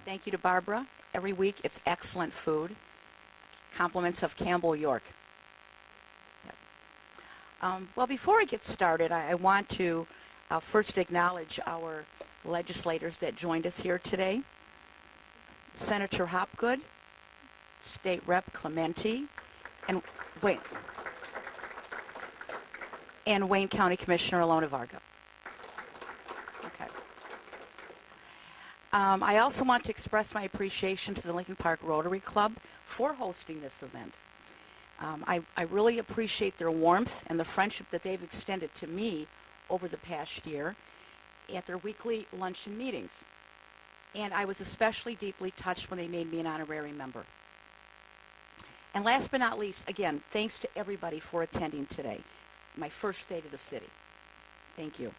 Thank you to Barbara. Every week it's excellent food. Compliments of Campbell York. Yep. Well, before I get started, I want to first acknowledge our legislators that joined us here today. Senator Hopgood, State Rep Clementi, and Wayne County Commissioner Alona Varga. Okay. I also want to express my appreciation to the Lincoln Park Rotary Club for hosting this event. I really appreciate their warmth and the friendship that they've extended to me over the past year at their weekly luncheon meetings. And I was especially deeply touched when they made me an honorary member. And last but not least, again, thanks to everybody for attending today, my first day to the city. Thank you.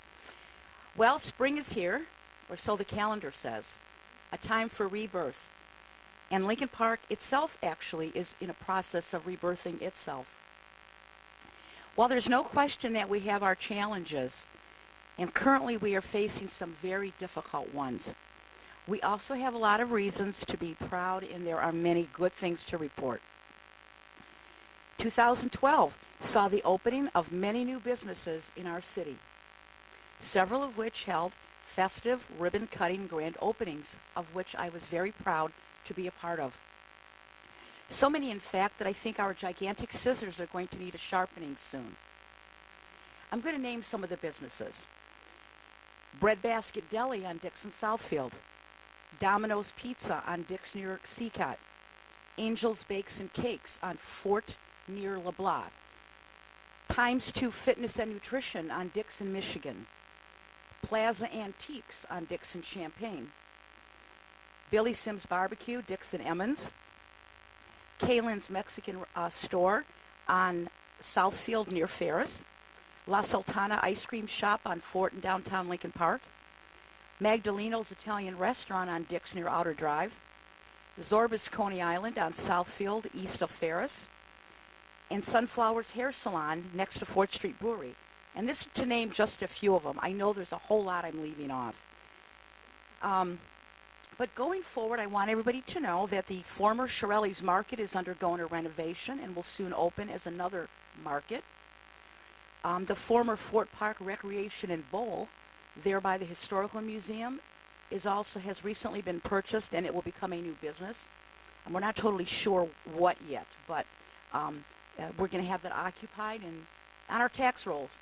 Well, spring is here, or so the calendar says, a time for rebirth. And Lincoln Park itself actually is in a process of rebirthing itself. While there's no question that we have our challenges, and currently we are facing some very difficult ones, we also have a lot of reasons to be proud, and there are many good things to report. 2012 saw the opening of many new businesses in our city, several of which held festive ribbon-cutting grand openings, of which I was very proud to be a part of. So many, in fact, that I think our gigantic scissors are going to need a sharpening soon. I'm going to name some of the businesses. Breadbasket Deli on Dixon Southfield, Domino's Pizza on Dix near Seacott, Angel's Bakes and Cakes on Fort near LeBlanc, Times 2 Fitness and Nutrition on Dixon, Michigan, Plaza Antiques on Dixon, Champaign, Billy Sims Barbecue, Dixon Emmons, Kaylin's Mexican Store on Southfield near Ferris, La Sultana Ice Cream Shop on Fort in downtown Lincoln Park, Magdaleno's Italian Restaurant on Dix near Outer Drive, Zorba's Coney Island on Southfield east of Ferris, and Sunflower's Hair Salon next to 4th Street Brewery. And this is to name just a few of them. I know there's a whole lot I'm leaving off. But going forward, I want everybody to know that the former Shirelli's Market is undergoing a renovation and will soon open as another market. The former Fort Park Recreation and Bowl, there by the Historical Museum, has recently been purchased, and it will become a new business. And we're not totally sure what yet, but we're going to have that occupied and on our tax rolls.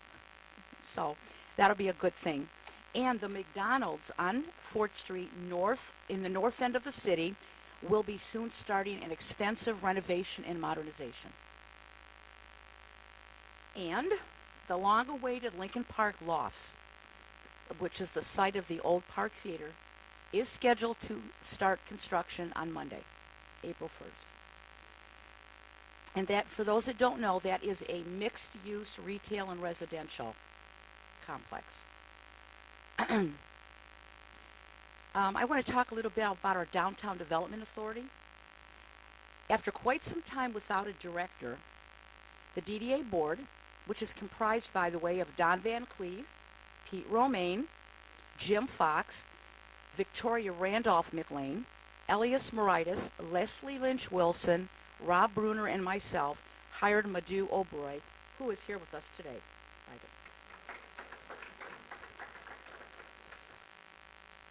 So that'll be a good thing. And the McDonald's on 4th Street North, in the north end of the city, will be soon starting an extensive renovation and modernization. And the long-awaited Lincoln Park Lofts, which is the site of the old Park Theater, is scheduled to start construction on Monday, April 1st. And that, for those that don't know, that is a mixed-use retail and residential complex. I want to talk a little bit about our Downtown Development Authority. After quite some time without a director, the DDA board, which is comprised, by the way, of Don Van Cleve, Pete Romaine, Jim Fox, Victoria Randolph McLean, Elias Moritas, Leslie Lynch Wilson, Rob Bruner, and myself, hired Madhu Oberoi, who is here with us today.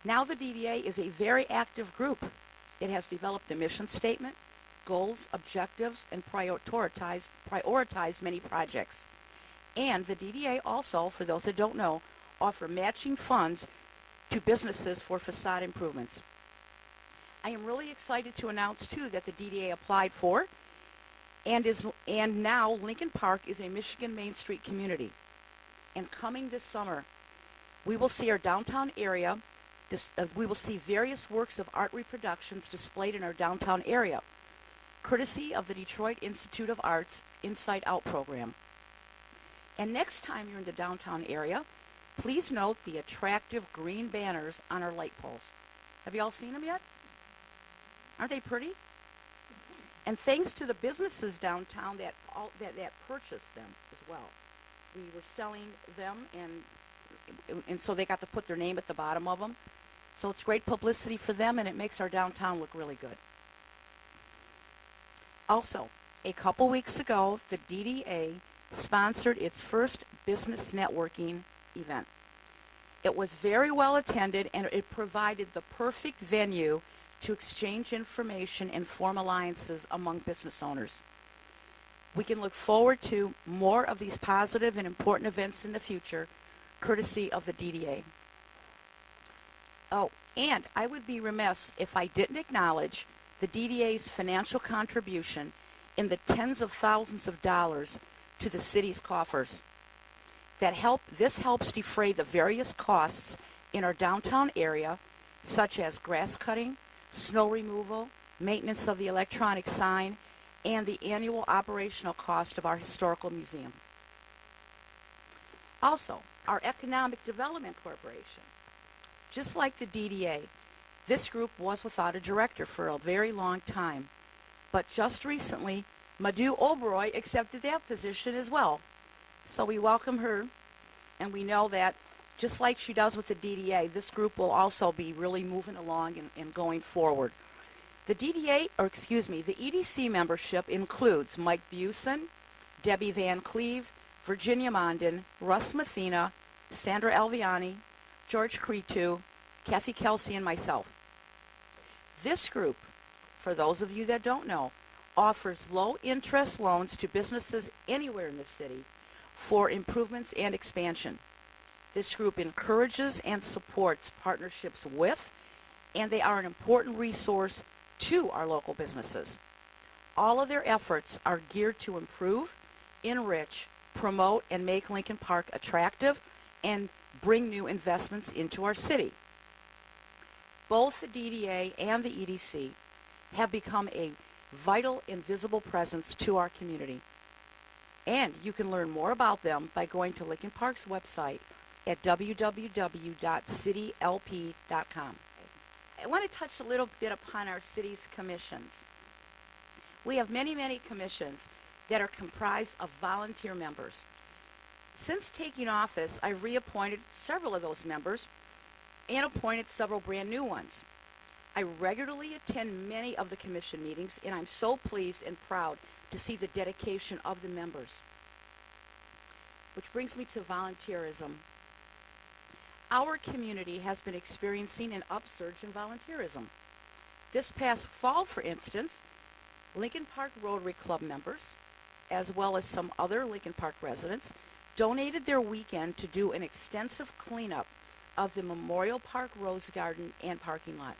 Now the DDA is a very active group. It has developed a mission statement, goals, objectives, and prioritized many projects. And the DDA also, for those that don't know, offer matching funds to businesses for facade improvements. I am really excited to announce, too, that the DDA applied for, and now Lincoln Park is a Michigan Main Street community. And coming this summer, we will see our downtown area. We will see various works of art reproductions displayed in our downtown area, courtesy of the Detroit Institute of Arts Inside Out program. And next time you're in the downtown area, please note the attractive green banners on our light poles. Have you all seen them yet? Aren't they pretty? And thanks to the businesses downtown that purchased them as well. We were selling them, and so they got to put their name at the bottom of them. So it's great publicity for them, and it makes our downtown look really good. Also, a couple weeks ago, the DDA sponsored its first business networking event. It was very well attended, and it provided the perfect venue to exchange information and form alliances among business owners. We can look forward to more of these positive and important events in the future, courtesy of the DDA. Oh, and I would be remiss if I didn't acknowledge the DDA's financial contribution in the tens of thousands of dollars to the city's coffers. This helps defray the various costs in our downtown area, such as grass cutting, snow removal, maintenance of the electronic sign, and the annual operational cost of our historical museum. Also, our Economic Development Corporation. Just like the DDA, this group was without a director for a very long time, but just recently, Madhu Oberoi accepted that position as well. So we welcome her, and we know that just like she does with the DDA, this group will also be really moving along and going forward. The the EDC membership includes Mike Busen, Debbie Van Cleve, Virginia Mondin, Russ Mathena, Sandra Alviani, George Cretu, Kathy Kelsey, and myself. This group, for those of you that don't know, offers low-interest loans to businesses anywhere in the city for improvements and expansion. This group encourages and supports partnerships with, and they are an important resource to our local businesses. All of their efforts are geared to improve, enrich, promote, and make Lincoln Park attractive and bring new investments into our city. Both the DDA and the EDC have become a vital and visible presence to our community. And you can learn more about them by going to Lincoln Park's website at www.citylp.com. I want to touch a little bit upon our city's commissions. We have many, many commissions that are comprised of volunteer members. Since taking office, I've reappointed several of those members and appointed several brand new ones. I regularly attend many of the commission meetings, and I'm so pleased and proud to see the dedication of the members. Which brings me to volunteerism. Our community has been experiencing an upsurge in volunteerism. This past fall, for instance, Lincoln Park Rotary Club members, as well as some other Lincoln Park residents, donated their weekend to do an extensive cleanup of the Memorial Park Rose Garden and parking lot.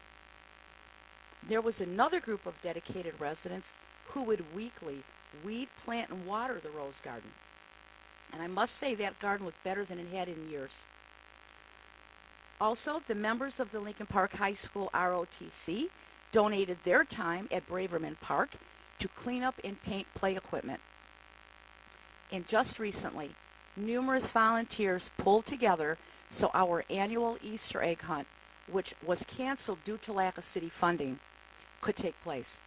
There was another group of dedicated residents who would weekly weed, plant, and water the Rose Garden. And I must say that garden looked better than it had in years. Also, the members of the Lincoln Park High School ROTC donated their time at Braverman Park to clean up and paint play equipment. And just recently, numerous volunteers pulled together so our annual Easter egg hunt, which was canceled due to lack of city funding, could take place.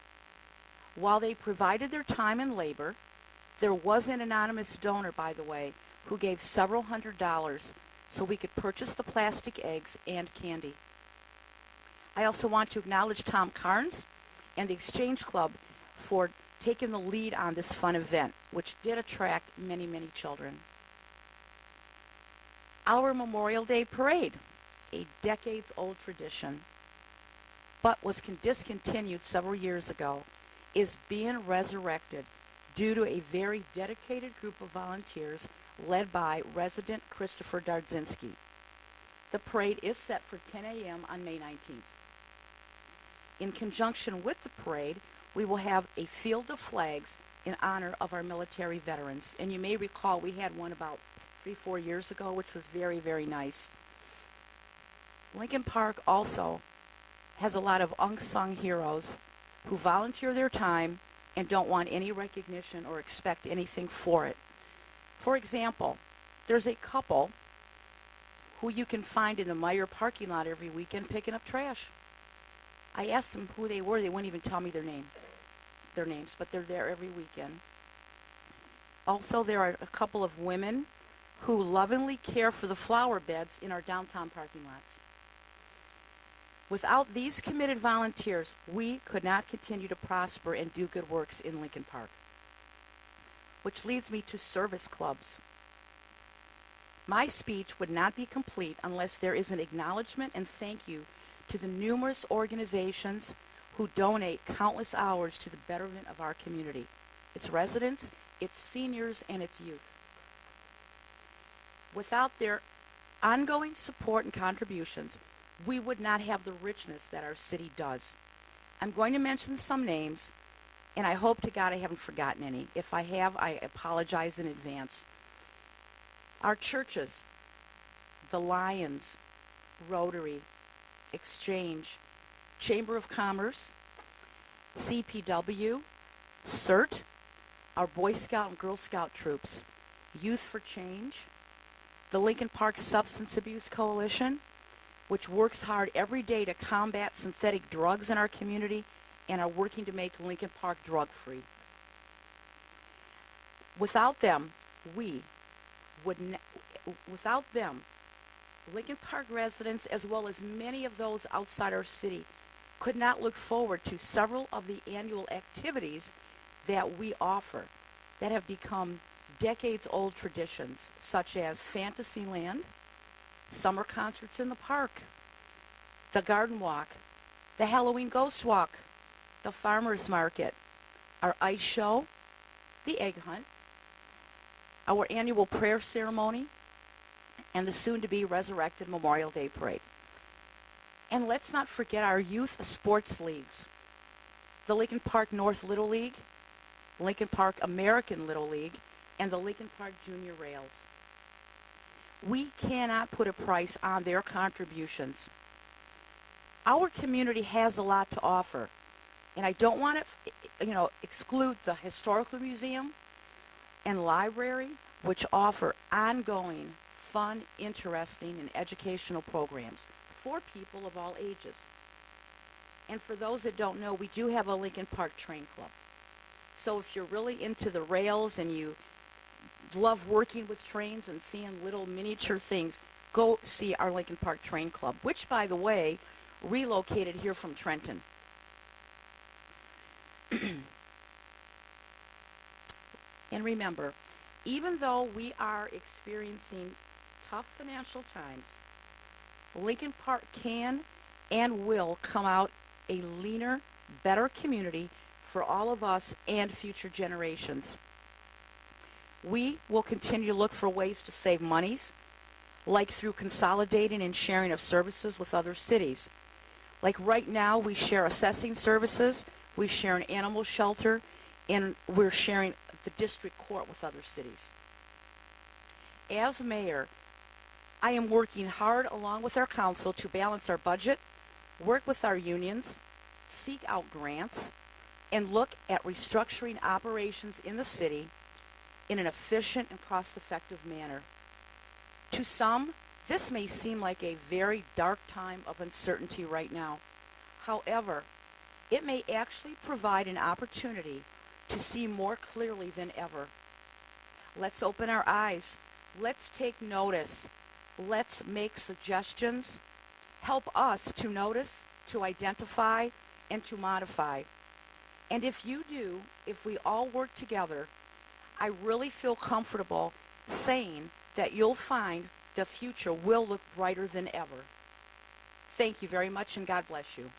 While they provided their time and labor, there was an anonymous donor, by the way, who gave several $100s so we could purchase the plastic eggs and candy. I also want to acknowledge Tom Carnes and the Exchange Club for taking the lead on this fun event, which did attract many, many children. Our Memorial Day Parade, a decades-old tradition, but was discontinued several years ago, is being resurrected due to a very dedicated group of volunteers led by resident Christopher Dardzinski. The parade is set for 10 a.m. on May 19th. In conjunction with the parade, we will have a field of flags in honor of our military veterans. And you may recall we had one about 3-4 years ago, which was very, very nice. Lincoln Park also has a lot of unsung heroes who volunteer their time and don't want any recognition or expect anything for it. For example, there's a couple who you can find in the Meyer parking lot every weekend picking up trash. I asked them who they were. They wouldn't even tell me their names, but they're there every weekend. Also, there are a couple of women who lovingly care for the flower beds in our downtown parking lots. Without these committed volunteers, we could not continue to prosper and do good works in Lincoln Park. Which leads me to service clubs. My speech would not be complete unless there is an acknowledgement and thank you to the numerous organizations who donate countless hours to the betterment of our community, its residents, its seniors, and its youth. Without their ongoing support and contributions, we would not have the richness that our city does. I'm going to mention some names, and I hope to God I haven't forgotten any. If I have, I apologize in advance. Our churches, the Lions, Rotary, Exchange, Chamber of Commerce, CPW, CERT, our Boy Scout and Girl Scout troops, Youth for Change, the Lincoln Park Substance Abuse Coalition, which works hard every day to combat synthetic drugs in our community and are working to make Lincoln Park drug-free. Without them, Lincoln Park residents, as well as many of those outside our city, could not look forward to several of the annual activities that we offer that have become decades-old traditions, such as Fantasyland, summer concerts in the park, the garden walk, the Halloween ghost walk, the farmer's market, our ice show, the egg hunt, our annual prayer ceremony, and the soon-to-be resurrected Memorial Day parade. And let's not forget our youth sports leagues, the Lincoln Park North Little League, Lincoln Park American Little League, and the Lincoln Park Junior Rails. We cannot put a price on their contributions. Our community has a lot to offer, and I don't want to, exclude the Historical Museum and Library, which offer ongoing, fun, interesting, and educational programs for people of all ages. And for those that don't know, we do have a Lincoln Park Train Club. So if you're really into the rails and you love working with trains and seeing little miniature things, go see our Lincoln Park Train Club, which, by the way, relocated here from Trenton. And remember, even though we are experiencing tough financial times, Lincoln Park can and will come out a leaner, better community for all of us and future generations. We will continue to look for ways to save monies, like through consolidating and sharing of services with other cities. Like right now, we share assessing services, we share an animal shelter, and we're sharing the district court with other cities. As mayor, I am working hard along with our council to balance our budget, work with our unions, seek out grants, and look at restructuring operations in the city in an efficient and cost-effective manner. To some, this may seem like a very dark time of uncertainty right now. However, it may actually provide an opportunity to see more clearly than ever. Let's open our eyes. Let's take notice. Let's make suggestions. Help us to notice, to identify, and to modify. And if you do, if we all work together, I really feel comfortable saying that you'll find the future will look brighter than ever. Thank you very much, and God bless you.